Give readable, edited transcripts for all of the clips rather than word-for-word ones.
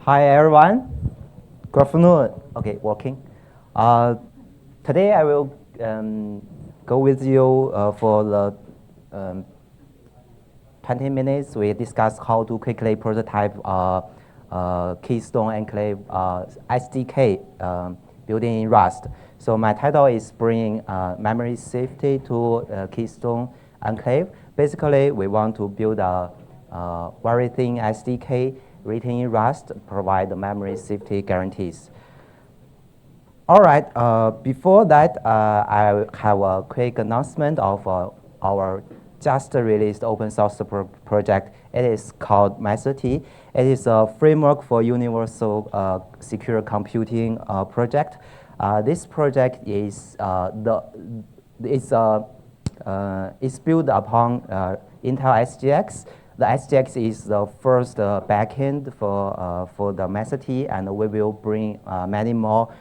Hi everyone. Good afternoon. Okay, working. Today I will go with you for the 20 minutes. We discuss how to quickly prototype Keystone Enclave SDK building in Rust. So my title is bringing memory safety to Keystone Enclave. Basically, we want to build a very thin SDK written in Rust, provide the memory safety guarantees. All right, before that, I have a quick announcement of our just released open source project. It is called Master-T. It is a framework for universal secure computing project. This project is it's built upon Intel SGX. The SGX is the first backend for the Master-T, and we will bring many more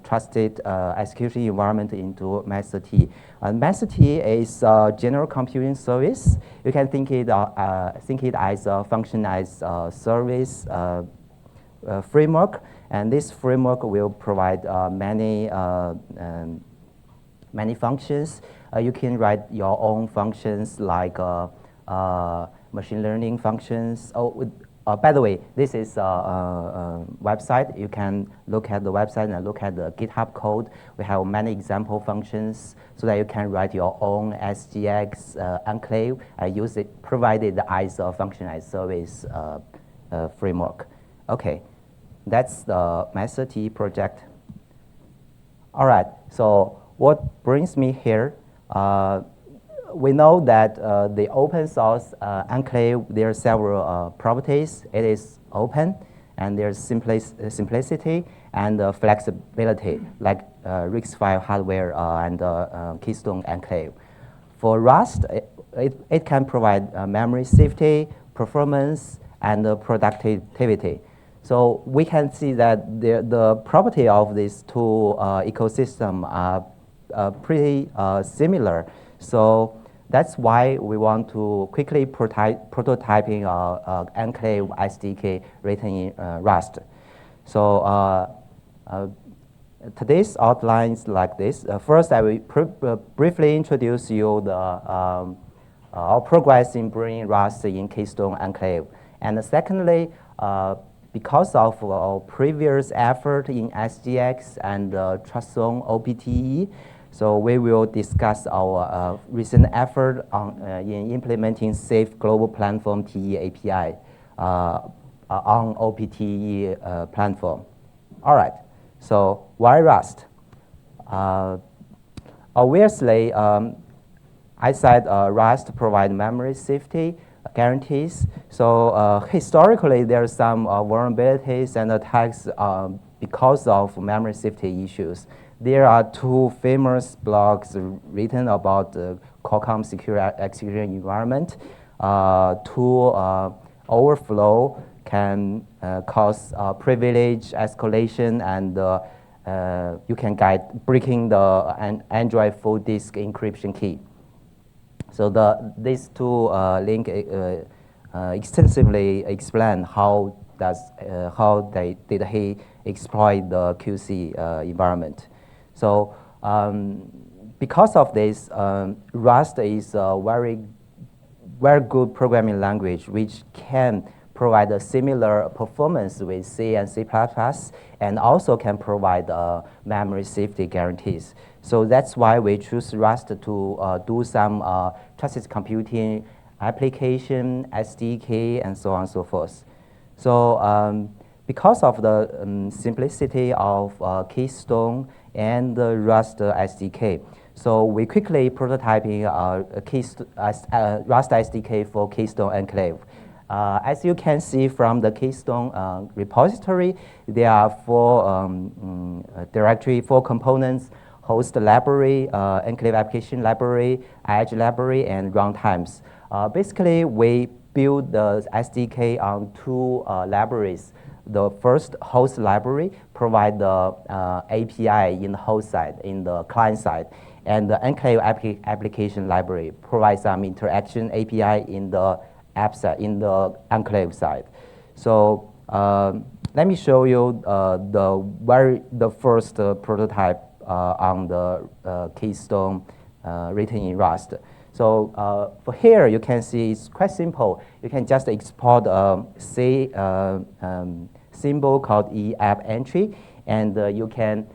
trusted execution environment into Master-T. Master-T is a general computing service. You can think it as a functionalized service framework, and this framework will provide many functions. You can write your own functions like machine learning functions. By the way, this is a website. You can look at the website and look at the GitHub code. We have many example functions so that you can write your own SGX enclave and use it provided as a functionalized service framework. Okay, that's the Master-T project. All right, so what brings me here? We know that the open source enclave, there are several properties. It is open, and there's simplicity and flexibility, like RISC-V hardware and Keystone Enclave. For Rust, it can provide memory safety, performance, and productivity. So we can see that the property of these two ecosystems are pretty similar. So that's why we want to quickly prototyping Enclave SDK written in Rust. So today's outline is like this. First, I will briefly introduce you our progress in bringing Rust in Keystone Enclave. And secondly, because of our previous effort in SGX and Trust Zone OPTE, so we will discuss our recent effort in implementing safe global platform TE API on OPTE platform. All right, so why Rust? Obviously, I said Rust provides memory safety guarantees. So historically, there are some vulnerabilities and attacks because of memory safety issues. There are two famous blogs written about the Qualcomm secure execution environment. Tool overflow can cause privilege escalation, and you can get breaking the Android full disk encryption key. So these two links extensively explain how did he exploit the QC environment. So because of this, Rust is a very good programming language which can provide a similar performance with C and C++, and also can provide memory safety guarantees. So that's why we choose Rust to do some trusted computing application, SDK, and so on and so forth. So because of the simplicity of Keystone and the Rust SDK, so we quickly prototyping Rust SDK for Keystone Enclave. As you can see from the Keystone repository, there are four components: host library, enclave application library, edge library, and runtimes. Basically, we build the SDK on two libraries. The first host library provides the API in the host side, in the client side, and the enclave application library provides some interaction API in the app side, in the enclave side. So let me show you the first prototype on the Keystone written in Rust. So for here, you can see it's quite simple. You can just export a symbol called eApp entry, and you can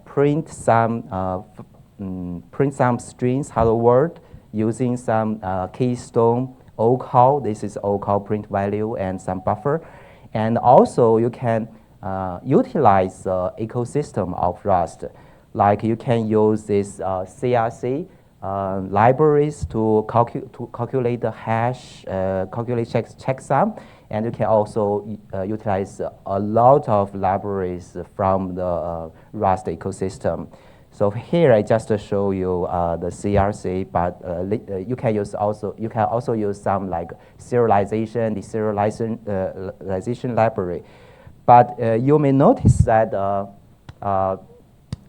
print some strings, hello world, using some Keystone OCall. This is OCall print value and some buffer. And also, you can utilize the ecosystem of Rust. Like you can use this CRC libraries to calculate the hash, calculate checksum, and you can also utilize a lot of libraries from the Rust ecosystem. So here I just show you the CRC, but you can also use some like serialization, deserialization library. But you may notice that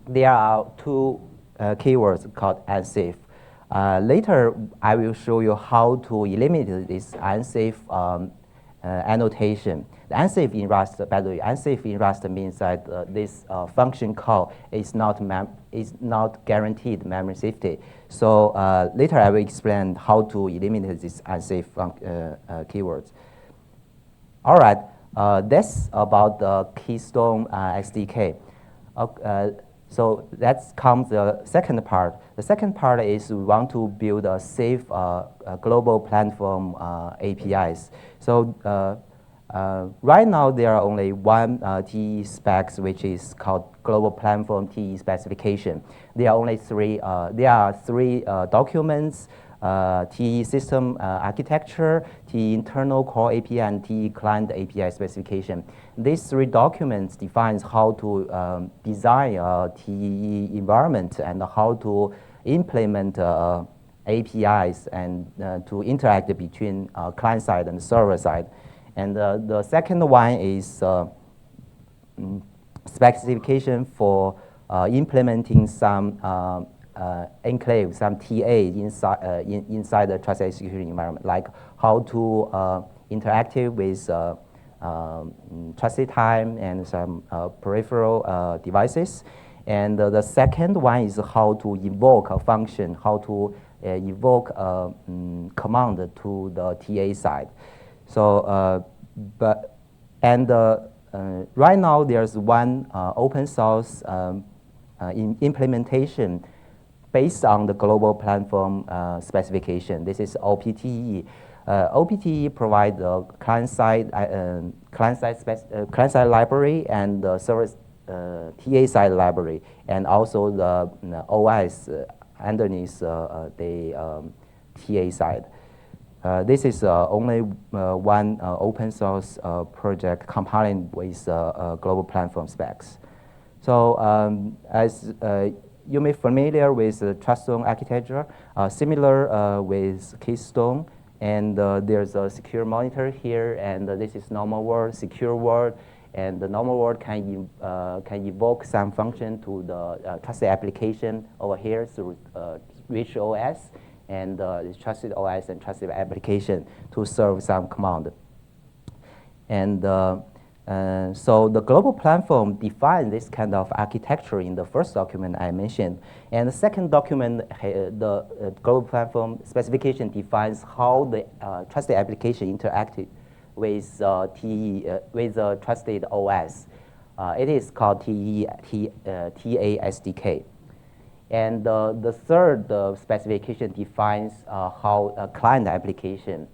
there are two keywords called unsafe. Later, I will show you how to eliminate this unsafe annotation. The unsafe in Rust, by the way, unsafe in Rust means that this function call is not guaranteed memory safety. So later I will explain how to eliminate these unsafe keywords. All right, that's about the Keystone SDK. So that comes the second part. The second part is we want to build a safe global platform APIs. So right now there are only one TE specs, which is called global platform TE specification. There are only three. There are three documents: TE system architecture, TE internal core API, and TE client API specification. These three documents defines how to design a TE environment and how to implement APIs and to interact between client side and server side. And the second one is specification for implementing some enclave, some TA inside the trusted execution environment, like how to interact with trusted time and some peripheral devices. And the second one is how to invoke a function, how to evoke a command to the TA side. So, right now there's one open source implementation based on the global platform specification. This is OPTE. OPTE provides the client-side library and the server TA-side library, and also the OS underneath the TA side. This is only one open source project compiling with global platform specs. So as you may be familiar with the Keystone architecture, similar with Keystone, and there's a secure monitor here, and this is normal world, secure world, and the normal world can evoke some function to the trusted application over here through rich OS, and trusted OS and trusted application to serve some command. And so the global platform defines this kind of architecture in the first document I mentioned. And the second document, the global platform specification defines how the trusted application interacted with the trusted OS. It is called TA SDK. And the third specification defines how a client application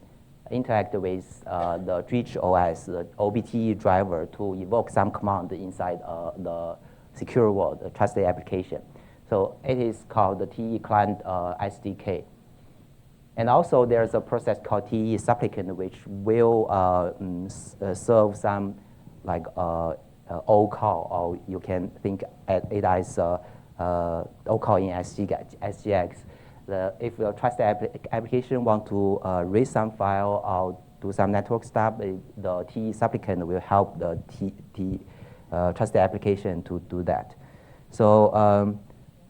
interact with the rich OS, the OBTE driver, to evoke some command inside the secure world, the trusted application. So it is called the TE client SDK. And also there's a process called TE supplicant, which will serve some like OCall, or you can think at it as OCall in SGX. If the trusted application want to read some file or do some network stuff, the TE supplicant will help the trusted application to do that. So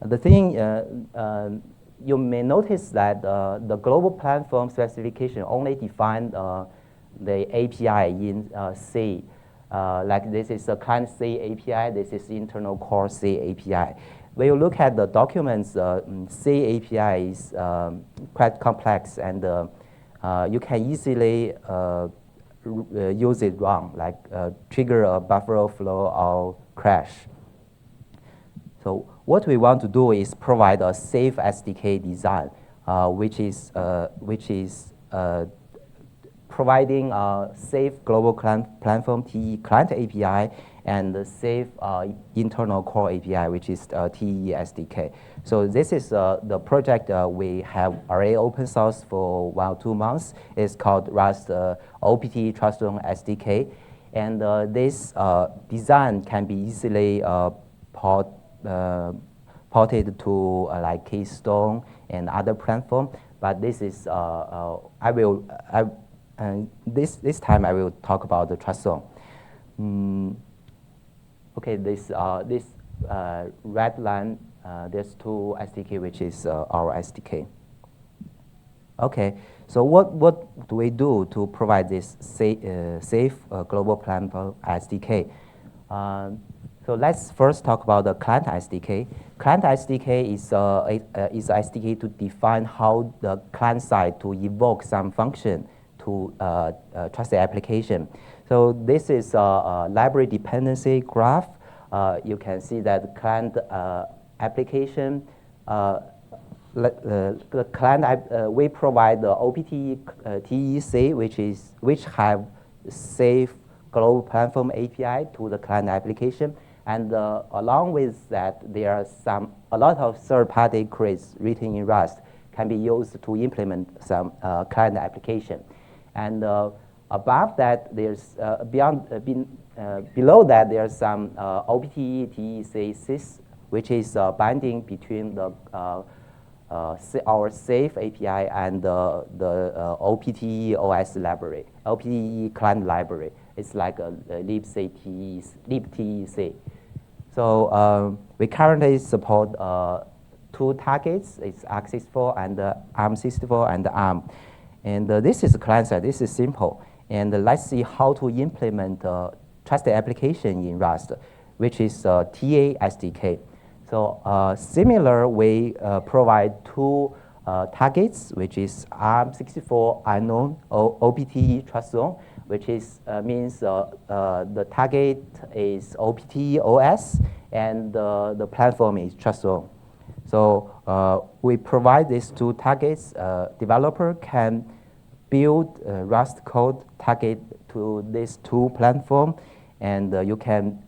the thing you may notice that the global platform specification only defined the API in C. like this is a client C API, this is internal core C API. When you look at the documents, C API is quite complex, and you can easily use it wrong, like trigger a buffer overflow or crash. So what we want to do is provide a safe SDK design, which is providing a safe global platform TE client API and the safe internal core API, which is TE SDK. So this is the project we have already open source for 1 or 2 months. It's called Rust OPT Trustzone SDK. And this design can be easily ported to like Keystone and other platform. But this is, this time I will talk about the Trustzone. Okay, this red line, there's 2 SDK, which is our SDK. Okay, so what do we do to provide this safe global platform SDK? So let's first talk about the client SDK. Client SDK is an SDK to define how the client side to evoke some function to trusted application. So this is a library dependency graph. You can see that client application, the client we provide the OPT TEC, which have safe global platform API to the client application, and along with that, there are a lot of third-party crates written in Rust can be used to implement some client application. And above that, there's below that, there's some OPT TEC sys, which is binding between the our safe API and the OPT OS library, OPT client library. It's like a libTEC. So we currently support 2 targets. It's Arc64 and ARM64 and ARM. And this is the client side. This is simple. And let's see how to implement trusted application in Rust, which is TA SDK. So similar, we provide 2 targets, which is ARM64 unknown OPT Trustzone, which is means the target is OPT OS and the platform is Trustzone. So we provide these 2 targets. Developer can build Rust code target to these 2 platforms, and you can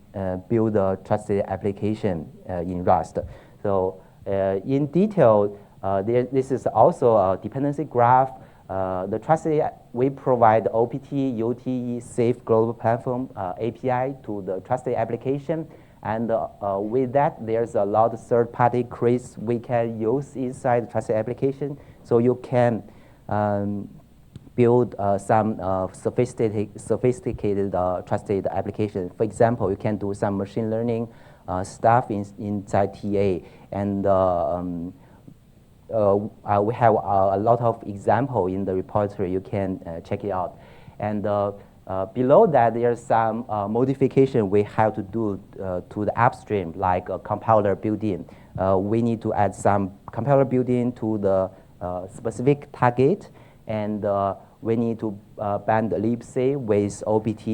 build a trusted application in Rust. So in detail, this is also a dependency graph. The trusted, we provide OPT UTE safe global platform API to the trusted application. And with that, there's a lot of third-party crates we can use inside the trusted application. So you can build some sophisticated trusted application. For example, you can do some machine learning stuff inside TA. And we have a lot of examples in the repository. You can check it out. And below that, there's some modification we have to do to the upstream, like a compiler built-in. We need to add some compiler built-in to the specific target, and we need to band libc with OPT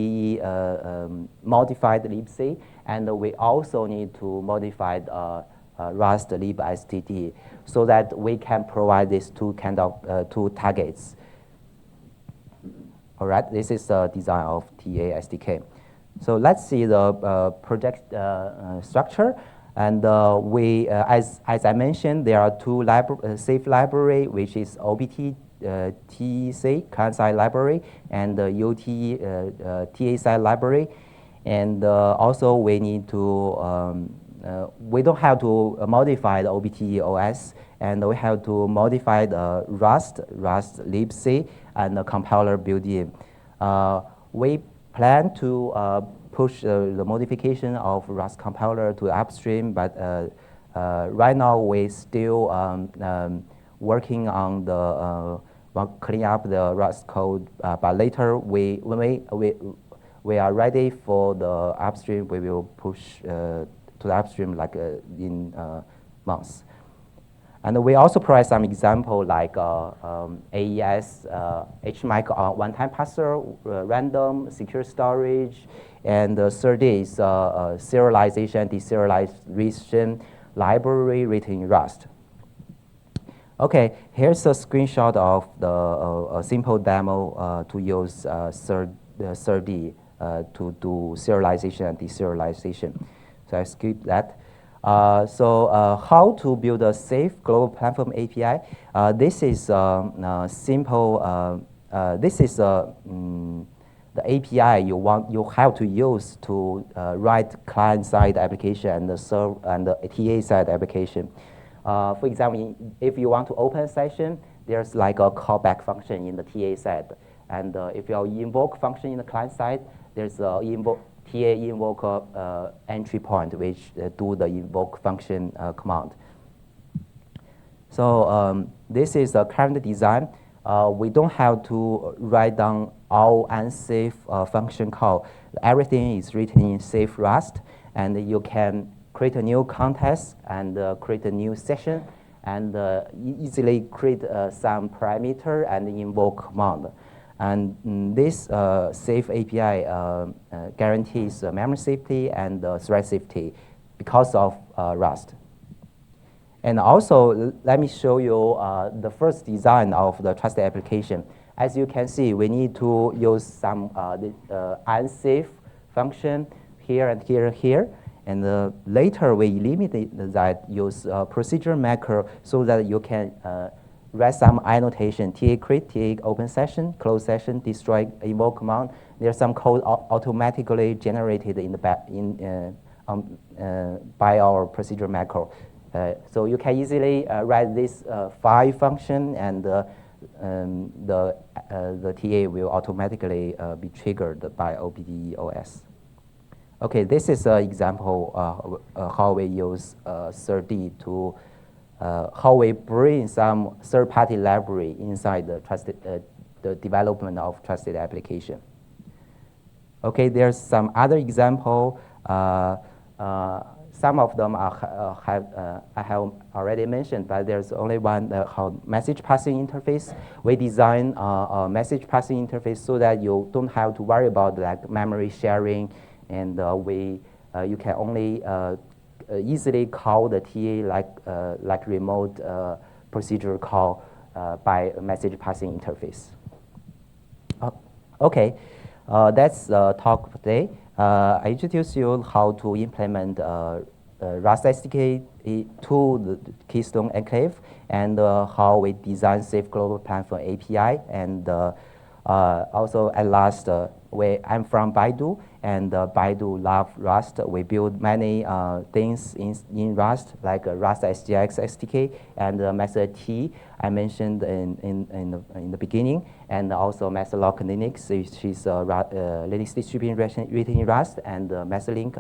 modified libc, and we also need to modify Rust libstd so that we can provide these 2 targets. All right, this is the design of TA SDK. So let's see the project structure. And as I mentioned, there are 2 safe library, which is OPT TEC client-side library and the UT TA-side library. And also we need to, we don't have to modify the OPT OS, and we have to modify the Rust libc, and the compiler built-in. We plan to push the modification of Rust compiler to upstream, but right now we're still working on the clean up the Rust code. But later, when we are ready for the upstream, we will push to the upstream like in months. And we also provide some example like AES, HMIC one-time parser, random, secure storage, and third is serialization, deserialization library written in Rust. Okay, here's a screenshot of a simple demo to use SERD to do serialization and deserialization. So I skip that. How to build a safe global platform API? This is simple. This is the API you have to use to write client-side application and the TA-side application. For example, if you want to open a session, there's like a callback function in the TA side. And if you invoke function in the client side, there's a TA invoke entry point, which do the invoke function command. So this is the current design. We don't have to write down all unsafe function call. Everything is written in safe Rust, and you can create a new context and create a new session, and easily create some parameter and invoke command. And this safe API guarantees memory safety and thread safety because of Rust. And also, let me show you the first design of the trusted application. As you can see, we need to use some unsafe function here and here and here. And later, we eliminate that, use procedure maker so that you can write some annotation, TA create, TA open session, close session, destroy, invoke command. There's some code automatically generated in the back by our procedure macro. So you can easily write this file function, and the TA will automatically be triggered by OBDOS. Okay, this is an example how we use SERD to how we bring some third-party library inside the trusted the development of trusted application. Okay, there's some other example. Some of them I have already mentioned, but there's only one called message passing interface. We design a message passing interface so that you don't have to worry about like memory sharing, and you can only easily call the TA like remote procedure call by a message passing interface. Okay, that's the talk today. I introduce you how to implement Rust SDK to the Keystone Enclave, and how we design safe global platform API, and also at last, I'm from Baidu, and Baidu love Rust. We build many things in Rust, like Rust SGX SDK and Method T I mentioned in the beginning, and also Methodlock Linux, which is Linux distribution written in Rust, and MethodLink,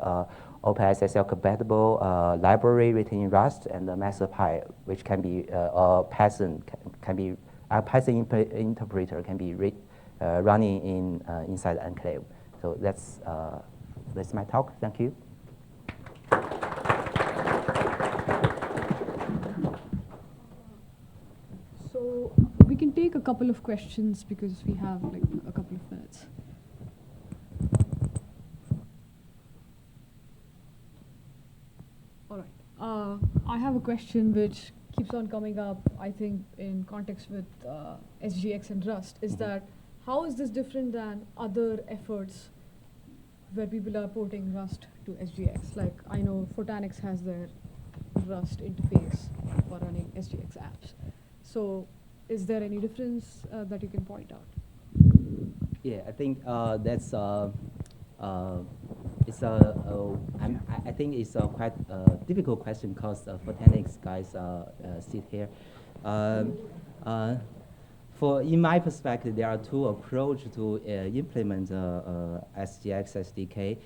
OpenSSL compatible library written in Rust, and MethodPy, which can be a Python interpreter can be running inside the enclave. So that's my talk. Thank you. So we can take a couple of questions because we have like a couple of minutes. All right. I have a question which keeps on coming up, I think, in context with SGX and Rust, is that how is this different than other efforts where people are porting Rust to SGX? Like, I know Photanix has their Rust interface for running SGX apps. So is there any difference that you can point out? Yeah, I think that's I think it's a quite difficult question because Photanix guys sit here. In my perspective, there are two approaches to implement SGX SDK.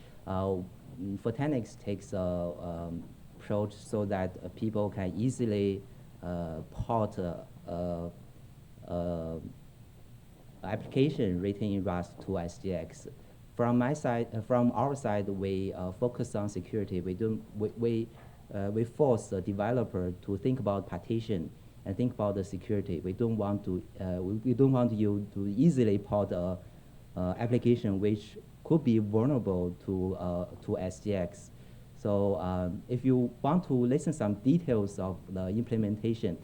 Photanix takes an approach so that people can easily port application written in Rust to SGX. from my side, from our side, we focus on security. We force the developer to think about partition and think about the security. We don't want to we don't want you to easily port a application which could be vulnerable to SGX. So if you want to listen some details of the implementation,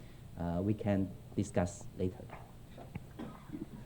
we can discuss later.